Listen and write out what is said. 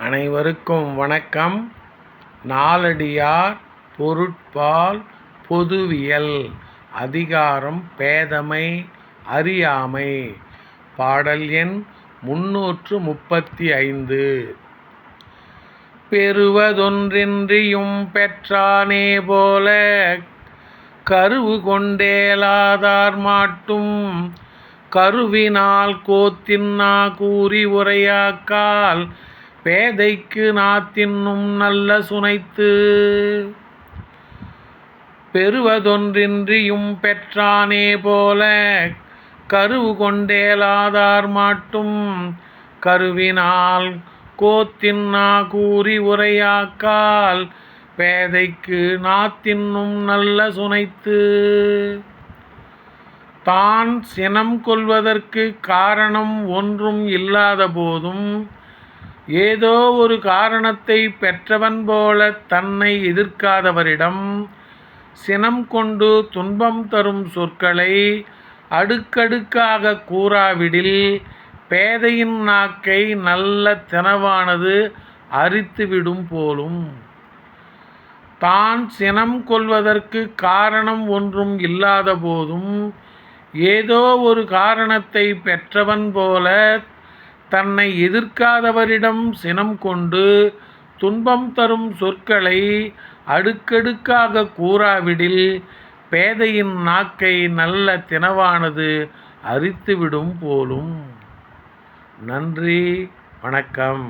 அனைவருக்கும் வணக்கம். நாலடியார் பொருட்பால் பொதுவியல் அதிகாரம் பேதமை அறியாமை. பாடல் எண் 335. பெறுவதொன்றின்றியும் பெற்றானே போல கருவு கொண்டேலாதார் மாட்டும் கருவினால் கோத்தின்னா கூறி உரையாக்கால் பேதைக்கு நாத்தின்னும் நல்ல சுனைத்து. பெறுவதொன்றின்றியும் பெற்றானே போல கருவு கொண்டேலாதார் மாட்டும் கருவினால் கோத்தின்னா கூறி உரையாக்கால் பேதைக்கு நாத்தின்னும் நல்ல சுனைத்து. தான் சினம் கொள்வதற்கு காரணம் ஒன்றும் இல்லாத போதும் ஏதோ ஒரு காரணத்தை பெற்றவன் போல தன்னை எதிர்க்காதவரிடம் சினம் கொண்டு துன்பம் தரும் சொற்களை அடுக்கடுக்காக கூறாவிடில் பேதையின் நாக்கை நல்ல தினவானது அரித்துவிடும் போலும். தான் சினம் கொள்வதற்கு காரணம் ஒன்றும் இல்லாத போதும் ஏதோ ஒரு காரணத்தை பெற்றவன் போல தன்னை எதிர்க்காதவரிடம் சினம் கொண்டு துன்பம் தரும் சொற்களை அடுக்கடுக்காக கூறாவிடில் பேதையின் நாக்கை நல்ல தினவானது அரித்துவிடும் போலும். நன்றி, வணக்கம்.